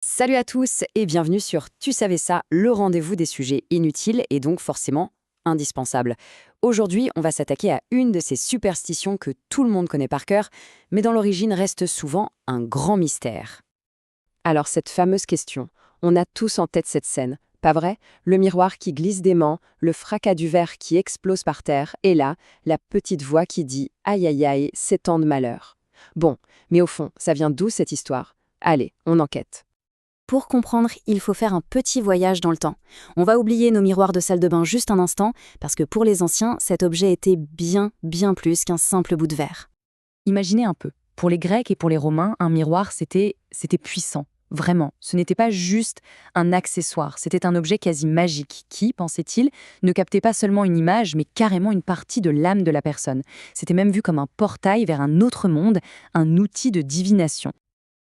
Salut à tous et bienvenue sur Tu savais ça, le rendez-vous des sujets inutiles et donc forcément indispensables. Aujourd'hui, on va s'attaquer à une de ces superstitions que tout le monde connaît par cœur, mais dont l'origine reste souvent un grand mystère. Alors cette fameuse question, on a tous en tête cette scène, pas vrai? Le miroir qui glisse d'aimant, le fracas du verre qui explose par terre, et là, la petite voix qui dit « Aïe aïe aïe, c'est tant de malheur ». Bon, mais au fond, ça vient d'où cette histoire? Allez, on enquête. Pour comprendre, il faut faire un petit voyage dans le temps. On va oublier nos miroirs de salle de bain juste un instant, parce que pour les anciens, cet objet était bien plus qu'un simple bout de verre. Imaginez un peu. Pour les Grecs et pour les Romains, un miroir, c'était puissant. Vraiment. Ce n'était pas juste un accessoire, c'était un objet quasi magique qui, pensait-il, ne captait pas seulement une image, mais carrément une partie de l'âme de la personne. C'était même vu comme un portail vers un autre monde, un outil de divination.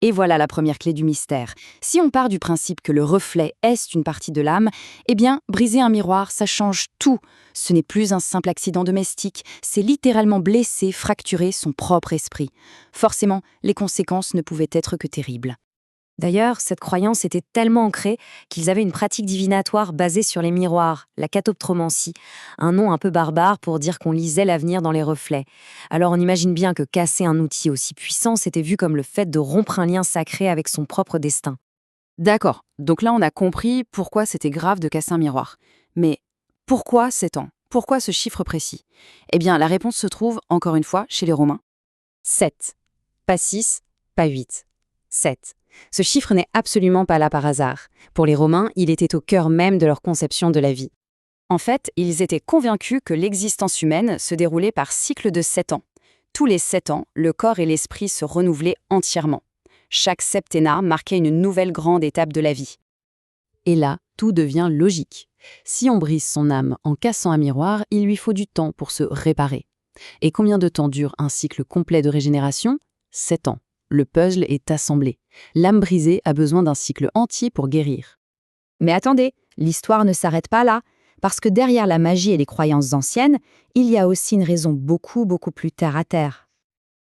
Et voilà la première clé du mystère. Si on part du principe que le reflet est une partie de l'âme, eh bien, briser un miroir, ça change tout. Ce n'est plus un simple accident domestique, c'est littéralement blesser, fracturer son propre esprit. Forcément, les conséquences ne pouvaient être que terribles. D'ailleurs, cette croyance était tellement ancrée qu'ils avaient une pratique divinatoire basée sur les miroirs, la catoptromancie, un nom un peu barbare pour dire qu'on lisait l'avenir dans les reflets. Alors on imagine bien que casser un outil aussi puissant, c'était vu comme le fait de rompre un lien sacré avec son propre destin. D'accord, donc là on a compris pourquoi c'était grave de casser un miroir. Mais pourquoi 7 ans? Pourquoi ce chiffre précis? Eh bien la réponse se trouve, encore une fois, chez les Romains. 7. Pas 6, pas 8. 7. Ce chiffre n'est absolument pas là par hasard. Pour les Romains, il était au cœur même de leur conception de la vie. En fait, ils étaient convaincus que l'existence humaine se déroulait par cycle de 7 ans. Tous les 7 ans, le corps et l'esprit se renouvelaient entièrement. Chaque septennat marquait une nouvelle grande étape de la vie. Et là, tout devient logique. Si on brise son âme en cassant un miroir, il lui faut du temps pour se réparer. Et combien de temps dure un cycle complet de régénération? 7 ans. Le puzzle est assemblé. L'âme brisée a besoin d'un cycle entier pour guérir. Mais attendez, l'histoire ne s'arrête pas là, parce que derrière la magie et les croyances anciennes, il y a aussi une raison beaucoup plus terre à terre.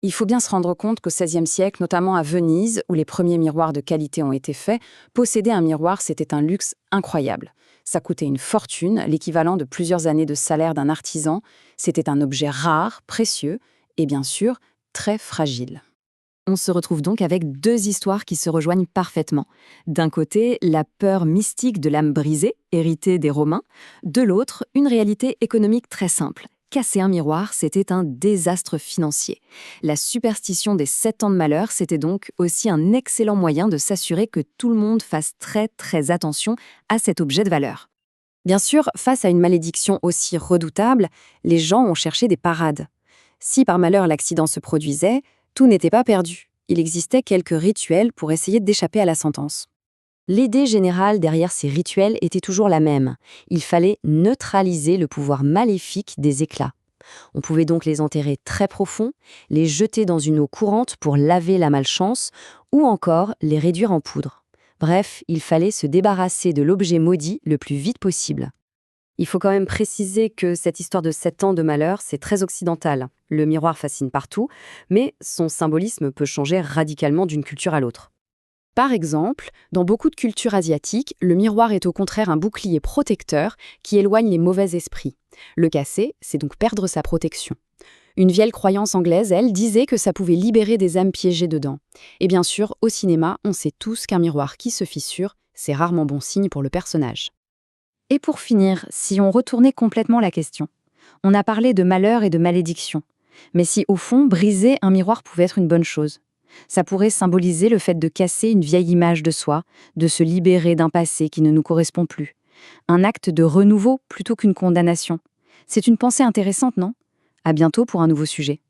Il faut bien se rendre compte qu'au XVIe siècle, notamment à Venise, où les premiers miroirs de qualité ont été faits, posséder un miroir, c'était un luxe incroyable. Ça coûtait une fortune, l'équivalent de plusieurs années de salaire d'un artisan. C'était un objet rare, précieux et bien sûr, très fragile. On se retrouve donc avec deux histoires qui se rejoignent parfaitement. D'un côté, la peur mystique de l'âme brisée, héritée des Romains. De l'autre, une réalité économique très simple. Casser un miroir, c'était un désastre financier. La superstition des 7 ans de malheur, c'était donc aussi un excellent moyen de s'assurer que tout le monde fasse très attention à cet objet de valeur. Bien sûr, face à une malédiction aussi redoutable, les gens ont cherché des parades. Si par malheur l'accident se produisait, tout n'était pas perdu. Il existait quelques rituels pour essayer d'échapper à la sentence. L'idée générale derrière ces rituels était toujours la même. Il fallait neutraliser le pouvoir maléfique des éclats. On pouvait donc les enterrer très profond, les jeter dans une eau courante pour laver la malchance, ou encore les réduire en poudre. Bref, il fallait se débarrasser de l'objet maudit le plus vite possible. Il faut quand même préciser que cette histoire de 7 ans de malheur, c'est très occidental. Le miroir fascine partout, mais son symbolisme peut changer radicalement d'une culture à l'autre. Par exemple, dans beaucoup de cultures asiatiques, le miroir est au contraire un bouclier protecteur qui éloigne les mauvais esprits. Le casser, c'est donc perdre sa protection. Une vieille croyance anglaise, elle, disait que ça pouvait libérer des âmes piégées dedans. Et bien sûr, au cinéma, on sait tous qu'un miroir qui se fissure, c'est rarement bon signe pour le personnage. Et pour finir, si on retournait complètement la question, on a parlé de malheur et de malédiction. Mais si, au fond, briser un miroir pouvait être une bonne chose, ça pourrait symboliser le fait de casser une vieille image de soi, de se libérer d'un passé qui ne nous correspond plus. Un acte de renouveau plutôt qu'une condamnation. C'est une pensée intéressante, non? À bientôt pour un nouveau sujet.